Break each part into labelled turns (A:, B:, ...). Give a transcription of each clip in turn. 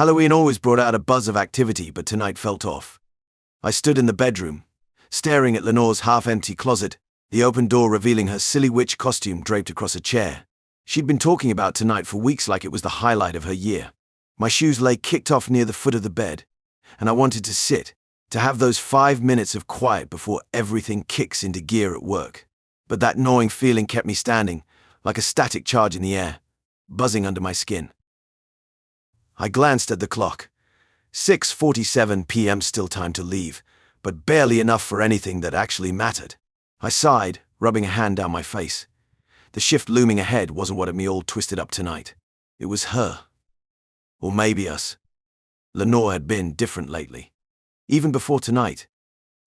A: Halloween always brought out a buzz of activity, but tonight felt off. I stood in the bedroom, staring at Lenore's half-empty closet, the open door revealing her silly witch costume draped across a chair. She'd been talking about tonight for weeks like it was the highlight of her year. My shoes lay kicked off near the foot of the bed, and I wanted to sit, to have those 5 minutes of quiet before everything kicks into gear at work. But that gnawing feeling kept me standing, like a static charge in the air, buzzing under my skin. I glanced at the clock. 6:47 p.m. Still time to leave, but barely enough for anything that actually mattered. I sighed, rubbing a hand down my face. The shift looming ahead wasn't what had me all twisted up tonight. It was her. Or maybe us. Lenore had been different lately. Even before tonight.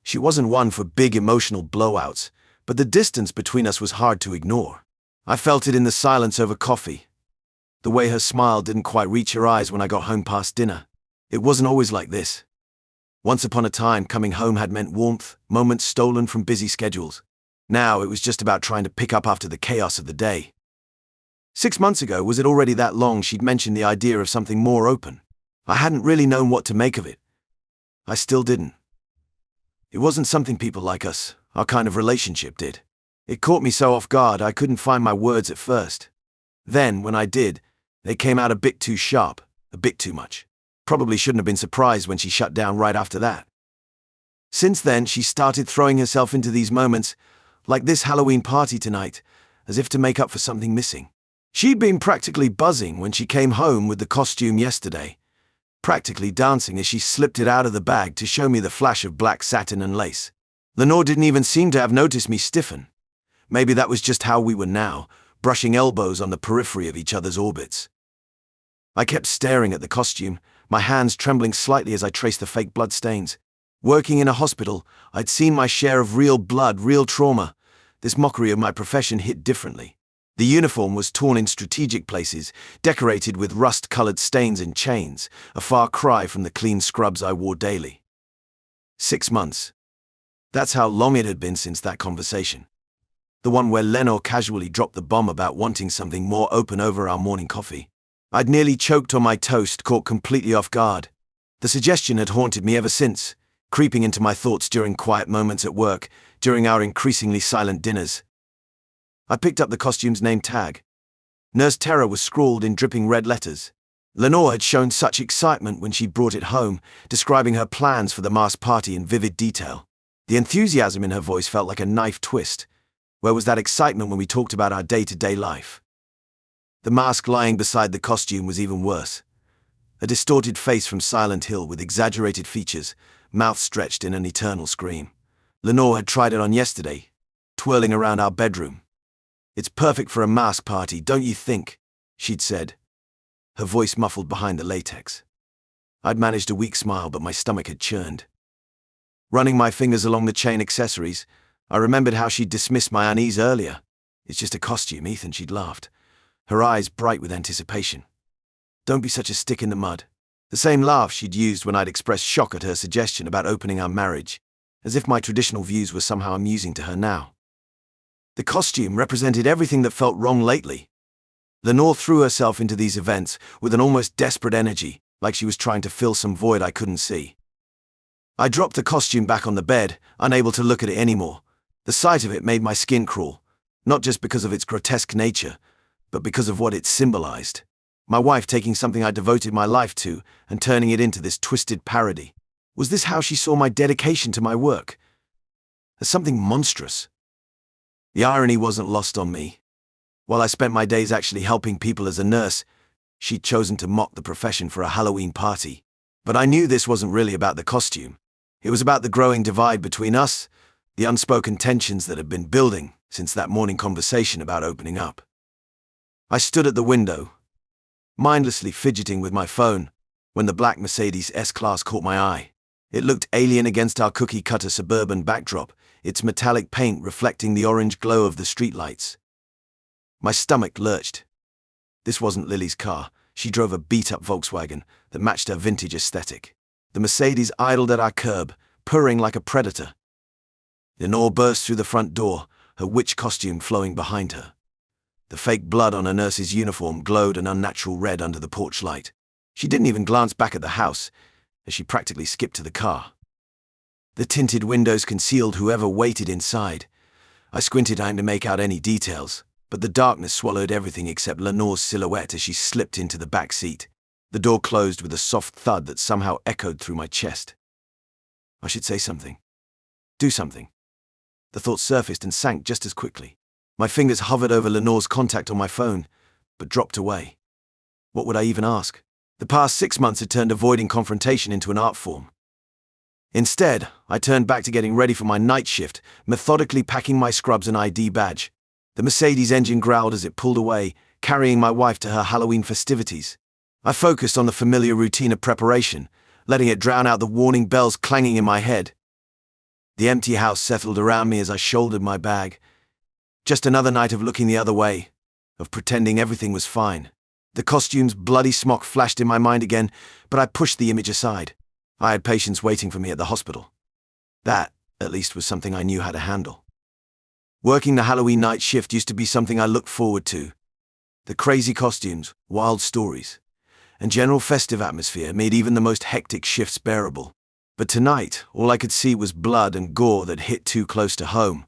A: She wasn't one for big emotional blowouts, but the distance between us was hard to ignore. I felt it in the silence over coffee. The way her smile didn't quite reach her eyes when I got home past dinner. It wasn't always like this. Once upon a time, coming home had meant warmth, moments stolen from busy schedules. Now it was just about trying to pick up after the chaos of the day. 6 months ago, was it already that long she'd mentioned the idea of something more open? I hadn't really known what to make of it. I still didn't. It wasn't something people like us, our kind of relationship, did. It caught me so off guard I couldn't find my words at first. Then, when I did, they came out a bit too sharp, a bit too much. Probably shouldn't have been surprised when she shut down right after that. Since then, she started throwing herself into these moments, like this Halloween party tonight, as if to make up for something missing. She'd been practically buzzing when she came home with the costume yesterday, practically dancing as she slipped it out of the bag to show me the flash of black satin and lace. Lenore didn't even seem to have noticed me stiffen. Maybe that was just how we were now, brushing elbows on the periphery of each other's orbits. I kept staring at the costume, my hands trembling slightly as I traced the fake blood stains. Working in a hospital, I'd seen my share of real blood, real trauma. This mockery of my profession hit differently. The uniform was torn in strategic places, decorated with rust-colored stains and chains, a far cry from the clean scrubs I wore daily. 6 months. That's how long it had been since that conversation. The one where Lenore casually dropped the bomb about wanting something more open over our morning coffee. I'd nearly choked on my toast, caught completely off guard. The suggestion had haunted me ever since, creeping into my thoughts during quiet moments at work, during our increasingly silent dinners. I picked up the costume's name tag. Nurse Terror was scrawled in dripping red letters. Lenore had shown such excitement when she brought it home, describing her plans for the masked party in vivid detail. The enthusiasm in her voice felt like a knife twist. Where was that excitement when we talked about our day-to-day life? The mask lying beside the costume was even worse. A distorted face from Silent Hill with exaggerated features, mouth stretched in an eternal scream. Lenore had tried it on yesterday, twirling around our bedroom. "It's perfect for a mask party, don't you think?" she'd said, her voice muffled behind the latex. I'd managed a weak smile, but my stomach had churned. Running my fingers along the chain accessories, I remembered how she'd dismissed my unease earlier. "It's just a costume, Ethan," she'd laughed, her eyes bright with anticipation. "Don't be such a stick in the mud." The same laugh she'd used when I'd expressed shock at her suggestion about opening our marriage, as if my traditional views were somehow amusing to her now. The costume represented everything that felt wrong lately. Lenore threw herself into these events with an almost desperate energy, like she was trying to fill some void I couldn't see. I dropped the costume back on the bed, unable to look at it anymore. The sight of it made my skin crawl, not just because of its grotesque nature, but because of what it symbolized. My wife taking something I devoted my life to and turning it into this twisted parody. Was this how she saw my dedication to my work? As something monstrous. The irony wasn't lost on me. While I spent my days actually helping people as a nurse, she'd chosen to mock the profession for a Halloween party. But I knew this wasn't really about the costume. It was about the growing divide between us, the unspoken tensions that had been building since that morning conversation about opening up. I stood at the window, mindlessly fidgeting with my phone, when the black Mercedes S-Class caught my eye. It looked alien against our cookie-cutter suburban backdrop, its metallic paint reflecting the orange glow of the streetlights. My stomach lurched. This wasn't Lily's car. She drove a beat-up Volkswagen that matched her vintage aesthetic. The Mercedes idled at our curb, purring like a predator. Lenore burst through the front door, her witch costume flowing behind her. The fake blood on her nurse's uniform glowed an unnatural red under the porch light. She didn't even glance back at the house, as she practically skipped to the car. The tinted windows concealed whoever waited inside. I squinted trying to make out any details, but the darkness swallowed everything except Lenore's silhouette as she slipped into the back seat. The door closed with a soft thud that somehow echoed through my chest. I should say something. Do something. The thought surfaced and sank just as quickly. My fingers hovered over Lenore's contact on my phone, but dropped away. What would I even ask? The past 6 months had turned avoiding confrontation into an art form. Instead, I turned back to getting ready for my night shift, methodically packing my scrubs and ID badge. The Mercedes engine growled as it pulled away, carrying my wife to her Halloween festivities. I focused on the familiar routine of preparation, letting it drown out the warning bells clanging in my head. The empty house settled around me as I shouldered my bag. Just another night of looking the other way, of pretending everything was fine. The costume's bloody smock flashed in my mind again, but I pushed the image aside. I had patients waiting for me at the hospital. That, at least, was something I knew how to handle. Working the Halloween night shift used to be something I looked forward to. The crazy costumes, wild stories, and general festive atmosphere made even the most hectic shifts bearable. But tonight, all I could see was blood and gore that hit too close to home,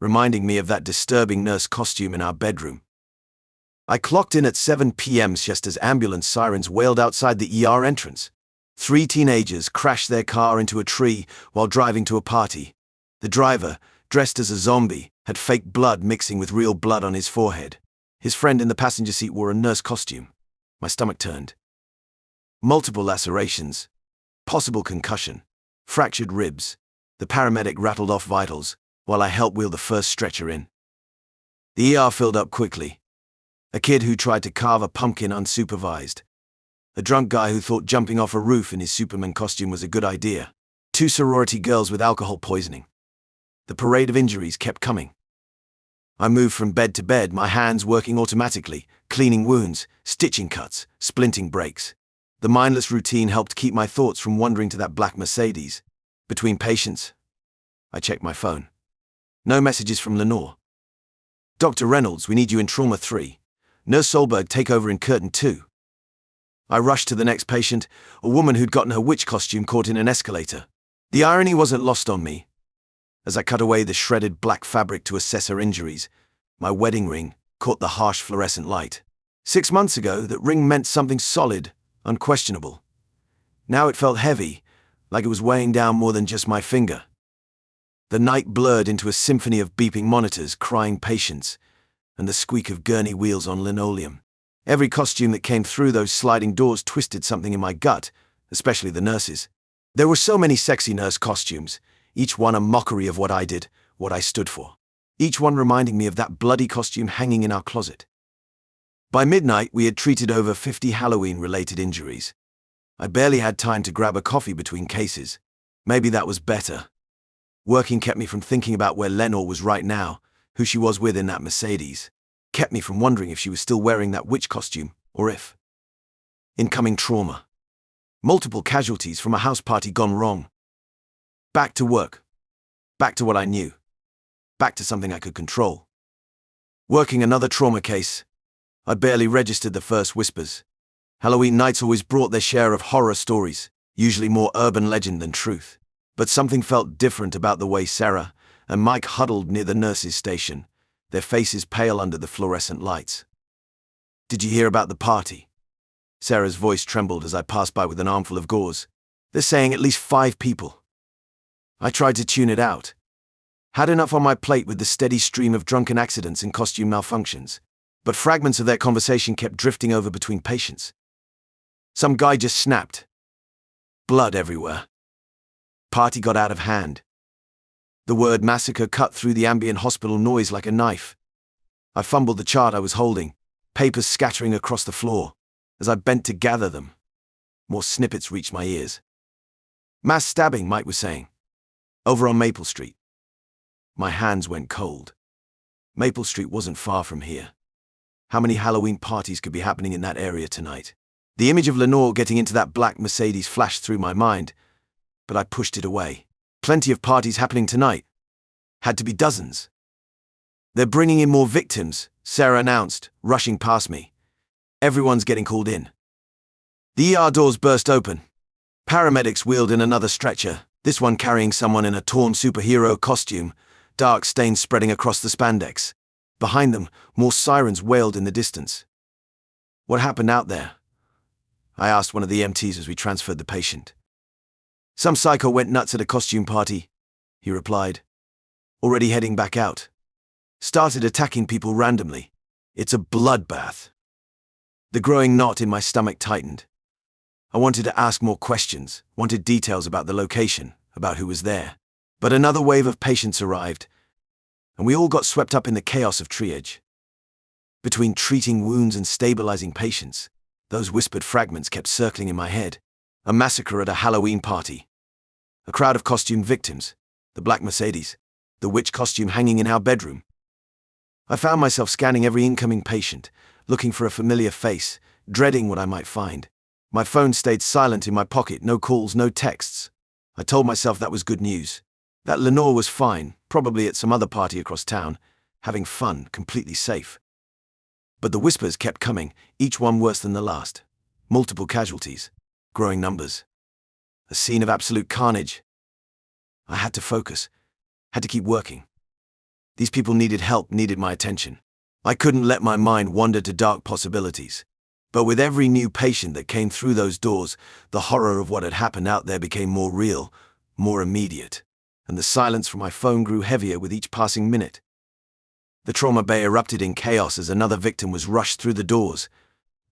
A: reminding me of that disturbing nurse costume in our bedroom. I clocked in at 7 p.m. just as ambulance sirens wailed outside the ER entrance. 3 teenagers crashed their car into a tree while driving to a party. The driver, dressed as a zombie, had fake blood mixing with real blood on his forehead. His friend in the passenger seat wore a nurse costume. My stomach turned. Multiple lacerations, possible concussion, fractured ribs. The paramedic rattled off vitals while I helped wheel the first stretcher in. The ER filled up quickly. A kid who tried to carve a pumpkin unsupervised. A drunk guy who thought jumping off a roof in his Superman costume was a good idea. 2 sorority girls with alcohol poisoning. The parade of injuries kept coming. I moved from bed to bed, my hands working automatically, cleaning wounds, stitching cuts, splinting breaks. The mindless routine helped keep my thoughts from wandering to that black Mercedes. Between patients, I checked my phone. No messages from Lenore. Dr. Reynolds, we need you in Trauma 3. Nurse Solberg, take over in Curtain 2. I rushed to the next patient, a woman who'd gotten her witch costume caught in an escalator. The irony wasn't lost on me. As I cut away the shredded black fabric to assess her injuries, my wedding ring caught the harsh fluorescent light. 6 months ago, that ring meant something solid, unquestionable. Now it felt heavy, like it was weighing down more than just my finger. The night blurred into a symphony of beeping monitors, crying patients, and the squeak of gurney wheels on linoleum. Every costume that came through those sliding doors twisted something in my gut, especially the nurses. There were so many sexy nurse costumes, each one a mockery of what I did, what I stood for. Each one reminding me of that bloody costume hanging in our closet. By midnight, we had treated over 50 Halloween-related injuries. I barely had time to grab a coffee between cases. Maybe that was better. Working kept me from thinking about where Lenore was right now, who she was with in that Mercedes. Kept me from wondering if she was still wearing that witch costume, or if. Incoming trauma. Multiple casualties from a house party gone wrong. Back to work. Back to what I knew. Back to something I could control. Working another trauma case. I barely registered the first whispers. Halloween nights always brought their share of horror stories, usually more urban legend than truth. But something felt different about the way Sarah and Mike huddled near the nurse's station, their faces pale under the fluorescent lights. "Did you hear about the party?" Sarah's voice trembled as I passed by with an armful of gauze. "They're saying at least 5 people. I tried to tune it out. Had enough on my plate with the steady stream of drunken accidents and costume malfunctions. But fragments of their conversation kept drifting over between patients. Some guy just snapped. Blood everywhere. Party got out of hand. The word massacre cut through the ambient hospital noise like a knife. I fumbled the chart I was holding, papers scattering across the floor. As I bent to gather them, more snippets reached my ears. "Mass stabbing," Mike was saying. "Over on Maple Street." My hands went cold. Maple Street wasn't far from here. How many Halloween parties could be happening in that area tonight? The image of Lenore getting into that black Mercedes flashed through my mind, but I pushed it away. Plenty of parties happening tonight. Had to be dozens. "They're bringing in more victims," Sarah announced, rushing past me. "Everyone's getting called in." The ER doors burst open. Paramedics wheeled in another stretcher, this one carrying someone in a torn superhero costume, dark stains spreading across the spandex. Behind them, more sirens wailed in the distance. "What happened out there?" I asked one of the EMTs as we transferred the patient. "Some psycho went nuts at a costume party," he replied. "Already heading back out. Started attacking people randomly. It's a bloodbath." The growing knot in my stomach tightened. I wanted to ask more questions, wanted details about the location, about who was there. But another wave of patients arrived, and we all got swept up in the chaos of triage. Between treating wounds and stabilizing patients, those whispered fragments kept circling in my head. A massacre at a Halloween party. A crowd of costumed victims. The black Mercedes. The witch costume hanging in our bedroom. I found myself scanning every incoming patient, looking for a familiar face, dreading what I might find. My phone stayed silent in my pocket, no calls, no texts. I told myself that was good news. That Lenore was fine, probably at some other party across town, having fun, completely safe. But the whispers kept coming, each one worse than the last. Multiple casualties, growing numbers. A scene of absolute carnage. I had to focus, had to keep working. These people needed help, needed my attention. I couldn't let my mind wander to dark possibilities. But with every new patient that came through those doors, the horror of what had happened out there became more real, more immediate. And the silence from my phone grew heavier with each passing minute. The trauma bay erupted in chaos as another victim was rushed through the doors.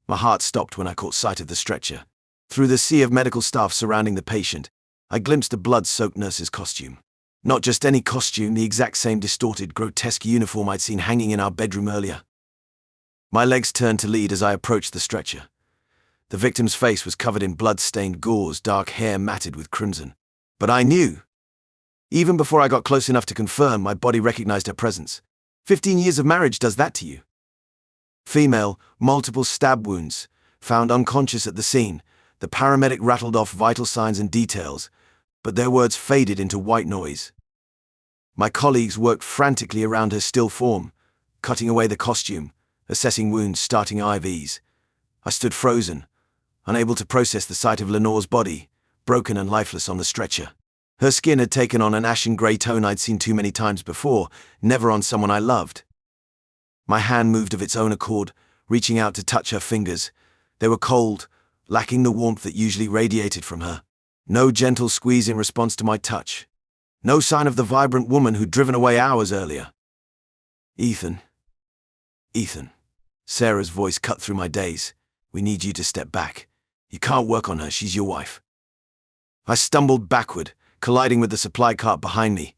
A: My heart stopped when I caught sight of the stretcher. Through the sea of medical staff surrounding the patient, I glimpsed a blood-soaked nurse's costume. Not just any costume, the exact same distorted, grotesque uniform I'd seen hanging in our bedroom earlier. My legs turned to lead as I approached the stretcher. The victim's face was covered in blood-stained gauze, dark hair matted with crimson. But I knew. Even before I got close enough to confirm, my body recognized her presence. 15 years of marriage does that to you. Female, multiple stab wounds, found unconscious at the scene. The paramedic rattled off vital signs and details, but their words faded into white noise. My colleagues worked frantically around her still form, cutting away the costume, assessing wounds, starting IVs. I stood frozen, unable to process the sight of Lenore's body, broken and lifeless on the stretcher. Her skin had taken on an ashen grey tone I'd seen too many times before, never on someone I loved. My hand moved of its own accord, reaching out to touch her fingers. They were cold, lacking the warmth that usually radiated from her. No gentle squeeze in response to my touch. No sign of the vibrant woman who'd driven away hours earlier. Ethan. Sarah's voice cut through my daze. "We need you to step back. You can't work on her, she's your wife." I stumbled backward, colliding with the supply cart behind me.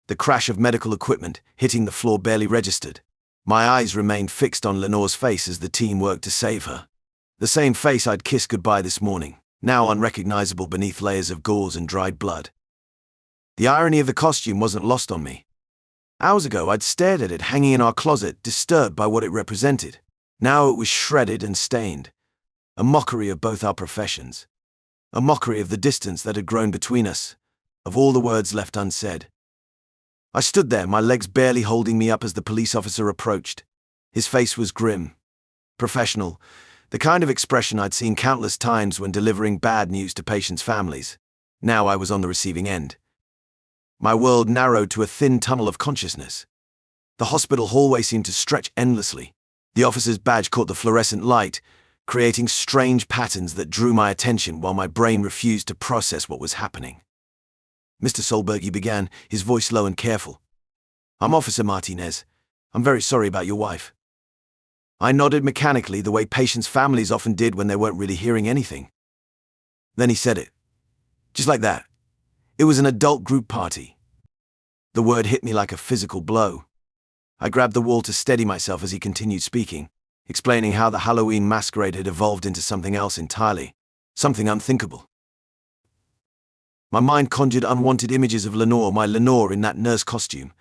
A: The crash of medical equipment hitting the floor barely registered. My eyes remained fixed on Lenore's face as the team worked to save her. The same face I'd kissed goodbye this morning, now unrecognizable beneath layers of gauze and dried blood. The irony of the costume wasn't lost on me. Hours ago, I'd stared at it hanging in our closet, disturbed by what it represented. Now it was shredded and stained. A mockery of both our professions. A mockery of the distance that had grown between us, of all the words left unsaid. I stood there, my legs barely holding me up as the police officer approached. His face was grim, professional, the kind of expression I'd seen countless times when delivering bad news to patients' families. Now I was on the receiving end. My world narrowed to a thin tunnel of consciousness. The hospital hallway seemed to stretch endlessly. The officer's badge caught the fluorescent light, creating strange patterns that drew my attention while my brain refused to process what was happening. "Mr. Solberg," he began, his voice low and careful. "I'm Officer Martinez. I'm very sorry about your wife." I nodded mechanically, the way patients' families often did when they weren't really hearing anything. Then he said it. Just like that. It was an adult group party. The word hit me like a physical blow. I grabbed the wall to steady myself as he continued speaking, explaining how the Halloween masquerade had evolved into something else entirely, something unthinkable. My mind conjured unwanted images of Lenore, my Lenore in that nurse costume,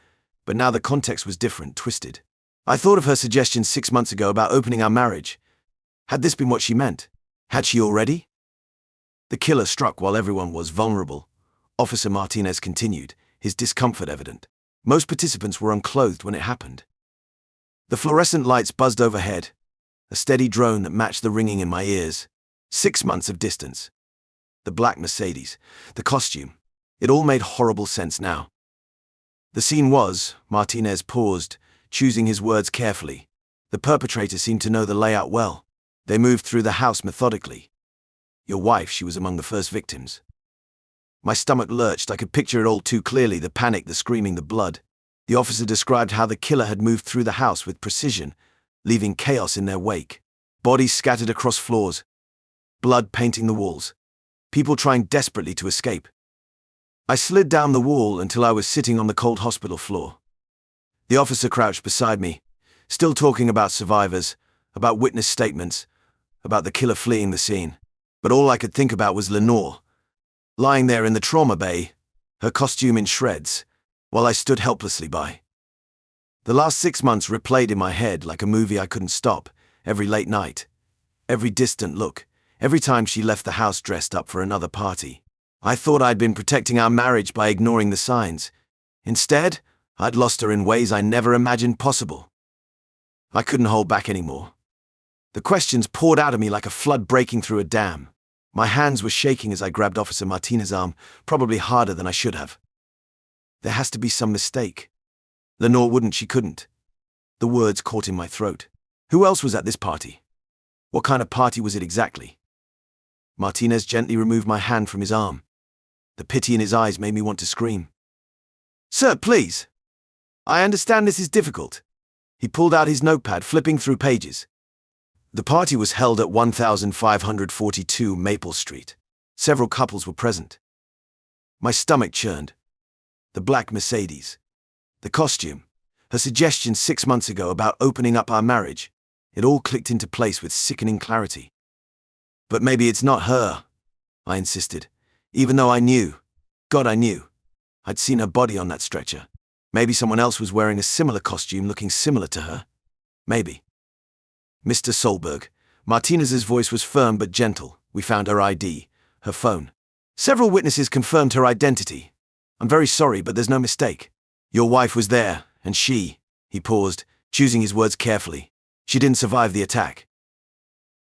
A: but now the context was different, twisted. I thought of her suggestion 6 months ago about opening our marriage. Had this been what she meant? Had she already? The killer struck while everyone was vulnerable. Officer Martinez continued, his discomfort evident. Most participants were unclothed when it happened. The fluorescent lights buzzed overhead, a steady drone that matched the ringing in my ears. 6 months of distance. The black Mercedes, the costume. It all made horrible sense now. The scene was, Martinez paused, choosing his words carefully. The perpetrator seemed to know the layout well. They moved through the house methodically. Your wife, she was among the first victims. My stomach lurched. I could picture it all too clearly, the panic, the screaming, the blood. The officer described how the killer had moved through the house with precision, leaving chaos in their wake. Bodies scattered across floors, blood painting the walls, people trying desperately to escape. I slid down the wall until I was sitting on the cold hospital floor. The officer crouched beside me, still talking about survivors, about witness statements, about the killer fleeing the scene. But all I could think about was Lenore, lying there in the trauma bay, her costume in shreds, while I stood helplessly by. The last 6 months replayed in my head like a movie I couldn't stop, every late night, every distant look, every time she left the house dressed up for another party. I thought I'd been protecting our marriage by ignoring the signs. Instead, I'd lost her in ways I never imagined possible. I couldn't hold back anymore. The questions poured out of me like a flood breaking through a dam. My hands were shaking as I grabbed Officer Martinez's arm, probably harder than I should have. There has to be some mistake. Lenore wouldn't, she couldn't. The words caught in my throat. Who else was at this party? What kind of party was it exactly? Martinez gently removed my hand from his arm. The pity in his eyes made me want to scream. Sir, please. I understand this is difficult. He pulled out his notepad, flipping through pages. The party was held at 1542 Maple Street. Several couples were present. My stomach churned. The black Mercedes. The costume. Her suggestion 6 months ago about opening up our marriage. It all clicked into place with sickening clarity. But maybe it's not her, I insisted, even though I knew. God, I knew. I'd seen her body on that stretcher. Maybe someone else was wearing a similar costume looking similar to her. Maybe. Mr. Solberg. Martinez's voice was firm but gentle. We found her ID, her phone. Several witnesses confirmed her identity. I'm very sorry, but there's no mistake. Your wife was there, and she, he paused, choosing his words carefully. She didn't survive the attack.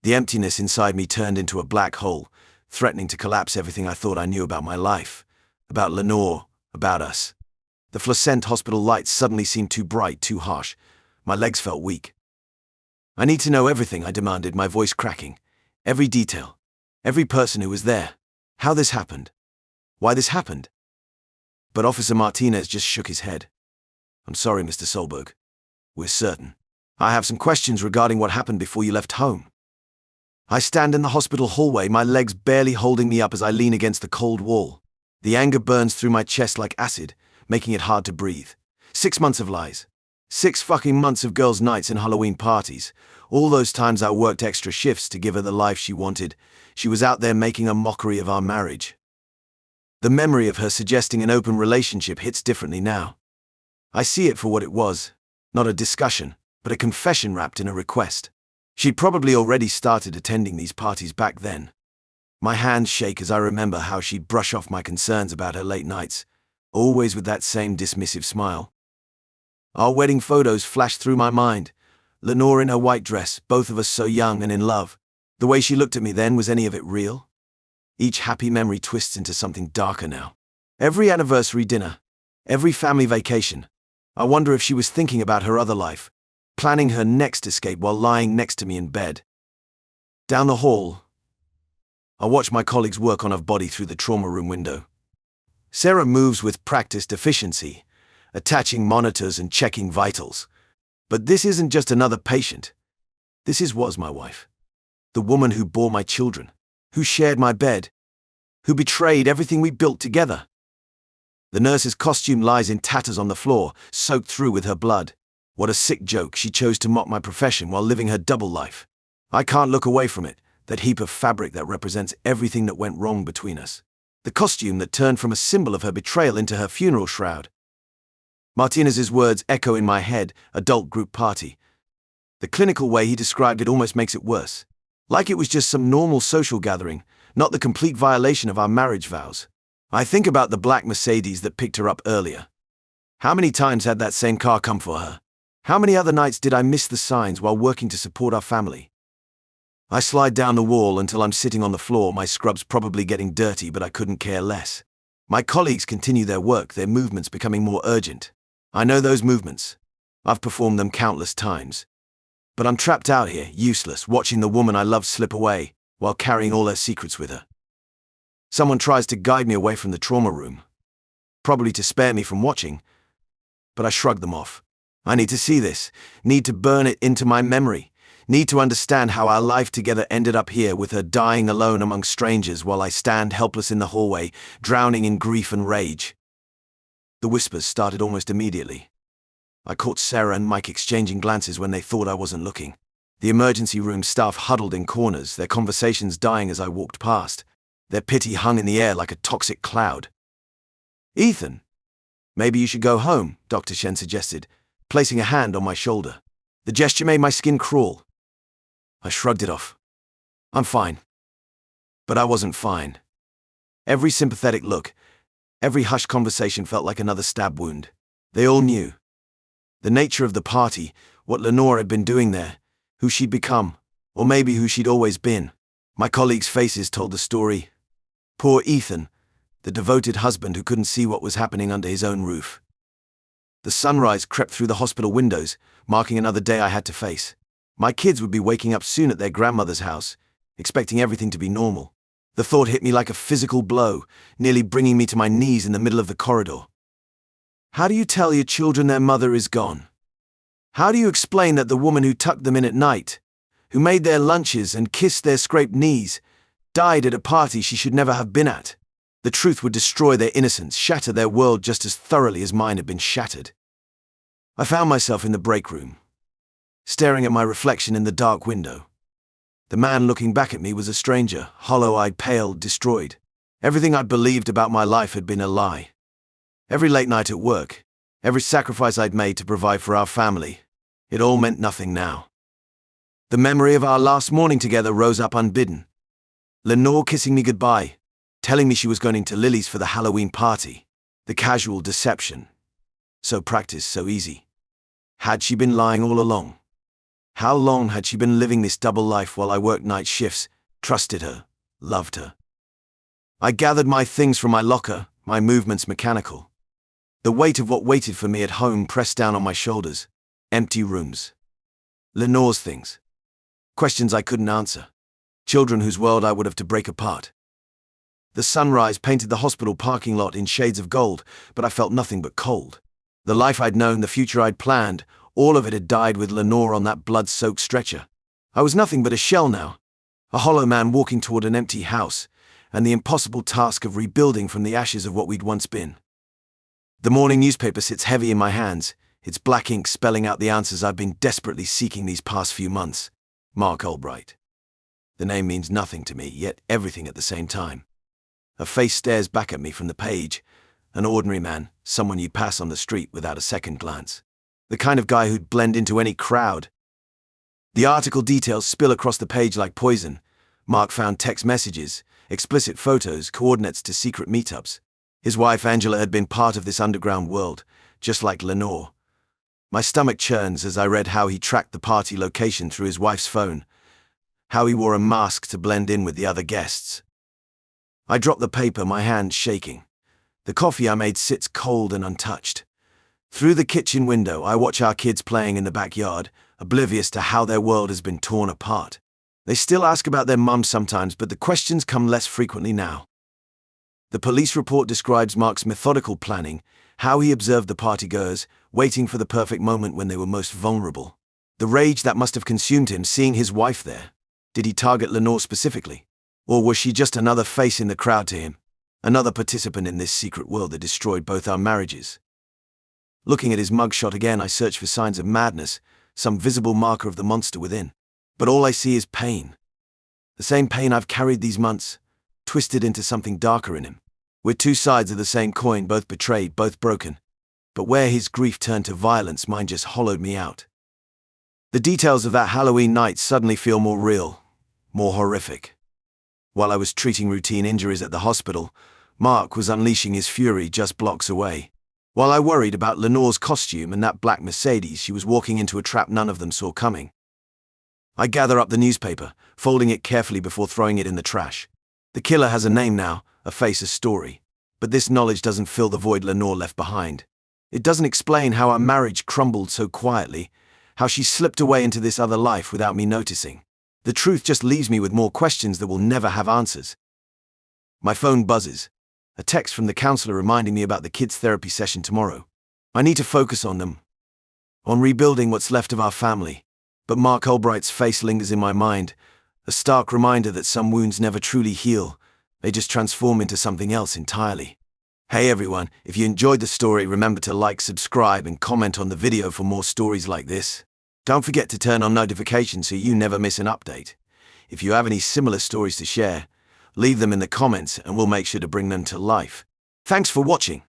A: The emptiness inside me turned into a black hole, threatening to collapse everything I thought I knew about my life, about Lenore, about us. The fluorescent hospital lights suddenly seemed too bright, too harsh. My legs felt weak. I need to know everything, I demanded, my voice cracking. Every detail. Every person who was there. How this happened. Why this happened. But Officer Martinez just shook his head. I'm sorry, Mr. Solberg. We're certain. I have some questions regarding what happened before you left home. I stand in the hospital hallway, my legs barely holding me up as I lean against the cold wall. The anger burns through my chest like acid, making it hard to breathe. 6 months of lies. 6 fucking months of girls' nights and Halloween parties. All those times I worked extra shifts to give her the life she wanted. She was out there making a mockery of our marriage. The memory of her suggesting an open relationship hits differently now. I see it for what it was. Not a discussion, but a confession wrapped in a request. She'd probably already started attending these parties back then. My hands shake as I remember how she'd brush off my concerns about her late nights, always with that same dismissive smile. Our wedding photos flashed through my mind. Lenore in her white dress, both of us so young and in love. The way she looked at me then, was any of it real? Each happy memory twists into something darker now. Every anniversary dinner, every family vacation. I wonder if she was thinking about her other life, planning her next escape while lying next to me in bed. Down the hall, I watch my colleagues work on her body through the trauma room window. Sarah moves with practiced efficiency, attaching monitors and checking vitals. But this isn't just another patient. Was my wife. The woman who bore my children, who shared my bed, who betrayed everything we built together. The nurse's costume lies in tatters on the floor, soaked through with her blood. What a sick joke, she chose to mock my profession while living her double life. I can't look away from it, that heap of fabric that represents everything that went wrong between us. The costume that turned from a symbol of her betrayal into her funeral shroud. Martinez's words echo in my head, adult group party. The clinical way he described it almost makes it worse. Like it was just some normal social gathering, not the complete violation of our marriage vows. I think about the black Mercedes that picked her up earlier. How many times had that same car come for her? How many other nights did I miss the signs while working to support our family? I slide down the wall until I'm sitting on the floor, my scrubs probably getting dirty, but I couldn't care less. My colleagues continue their work, their movements becoming more urgent. I know those movements. I've performed them countless times. But I'm trapped out here, useless, watching the woman I love slip away, while carrying all her secrets with her. Someone tries to guide me away from the trauma room, probably to spare me from watching, but I shrug them off. I need to see this, need to burn it into my memory, need to understand how our life together ended up here with her dying alone among strangers while I stand helpless in the hallway, drowning in grief and rage. The whispers started almost immediately. I caught Sarah and Mike exchanging glances when they thought I wasn't looking. The emergency room staff huddled in corners, their conversations dying as I walked past. Their pity hung in the air like a toxic cloud. "Ethan, maybe you should go home," Dr. Shen suggested, placing a hand on my shoulder. The gesture made my skin crawl. I shrugged it off. I'm fine. But I wasn't fine. Every sympathetic look, every hushed conversation felt like another stab wound. They all knew. The nature of the party, what Lenore had been doing there, who she'd become, or maybe who she'd always been. My colleagues' faces told the story. Poor Ethan, the devoted husband who couldn't see what was happening under his own roof. The sunrise crept through the hospital windows, marking another day I had to face. My kids would be waking up soon at their grandmother's house, expecting everything to be normal. The thought hit me like a physical blow, nearly bringing me to my knees in the middle of the corridor. How do you tell your children their mother is gone? How do you explain that the woman who tucked them in at night, who made their lunches and kissed their scraped knees, died at a party she should never have been at? The truth would destroy their innocence, shatter their world just as thoroughly as mine had been shattered. I found myself in the break room, staring at my reflection in the dark window. The man looking back at me was a stranger, hollow-eyed, pale, destroyed. Everything I'd believed about my life had been a lie. Every late night at work, every sacrifice I'd made to provide for our family, it all meant nothing now. The memory of our last morning together rose up unbidden. Lenore kissing me goodbye, telling me she was going to Lily's for the Halloween party. The casual deception. So practiced, so easy. Had she been lying all along? How long had she been living this double life while I worked night shifts, trusted her, loved her? I gathered my things from my locker, my movements mechanical. The weight of what waited for me at home pressed down on my shoulders. Empty rooms. Lenore's things. Questions I couldn't answer. Children whose world I would have to break apart. The sunrise painted the hospital parking lot in shades of gold, but I felt nothing but cold. The life I'd known, the future I'd planned, all of it had died with Lenore on that blood-soaked stretcher. I was nothing but a shell now, a hollow man walking toward an empty house, and the impossible task of rebuilding from the ashes of what we'd once been. The morning newspaper sits heavy in my hands, its black ink spelling out the answers I've been desperately seeking these past few months. Mark Albright. The name means nothing to me, yet everything at the same time. A face stares back at me from the page, an ordinary man, someone you'd pass on the street without a second glance. The kind of guy who'd blend into any crowd. The article details spill across the page like poison. Mark found text messages, explicit photos, coordinates to secret meetups. His wife Angela had been part of this underground world, just like Lenore. My stomach churns as I read how he tracked the party location through his wife's phone, how he wore a mask to blend in with the other guests. I drop the paper, my hand shaking. The coffee I made sits cold and untouched. Through the kitchen window, I watch our kids playing in the backyard, oblivious to how their world has been torn apart. They still ask about their mum sometimes, but the questions come less frequently now. The police report describes Mark's methodical planning, how he observed the partygoers, waiting for the perfect moment when they were most vulnerable. The rage that must have consumed him seeing his wife there. Did he target Lenore specifically? Or was she just another face in the crowd to him? Another participant in this secret world that destroyed both our marriages? Looking at his mugshot again, I search for signs of madness, some visible marker of the monster within. But all I see is pain. The same pain I've carried these months, twisted into something darker in him. We're two sides of the same coin, both betrayed, both broken. But where his grief turned to violence, mine just hollowed me out. The details of that Halloween night suddenly feel more real, more horrific. While I was treating routine injuries at the hospital, Mark was unleashing his fury just blocks away. While I worried about Lenore's costume and that black Mercedes she was walking into a trap none of them saw coming. I gather up the newspaper, folding it carefully before throwing it in the trash. The killer has a name now, a face, a story. But this knowledge doesn't fill the void Lenore left behind. It doesn't explain how our marriage crumbled so quietly, how she slipped away into this other life without me noticing. The truth just leaves me with more questions that will never have answers. My phone buzzes. A text from the counselor reminding me about the kids' therapy session tomorrow. I need to focus on them, on rebuilding what's left of our family. But Mark Albright's face lingers in my mind, a stark reminder that some wounds never truly heal. They just transform into something else entirely. Hey everyone, if you enjoyed the story, remember to like, subscribe, and comment on the video for more stories like this. Don't forget to turn on notifications so you never miss an update. If you have any similar stories to share, leave them in the comments and we'll make sure to bring them to life. Thanks for watching.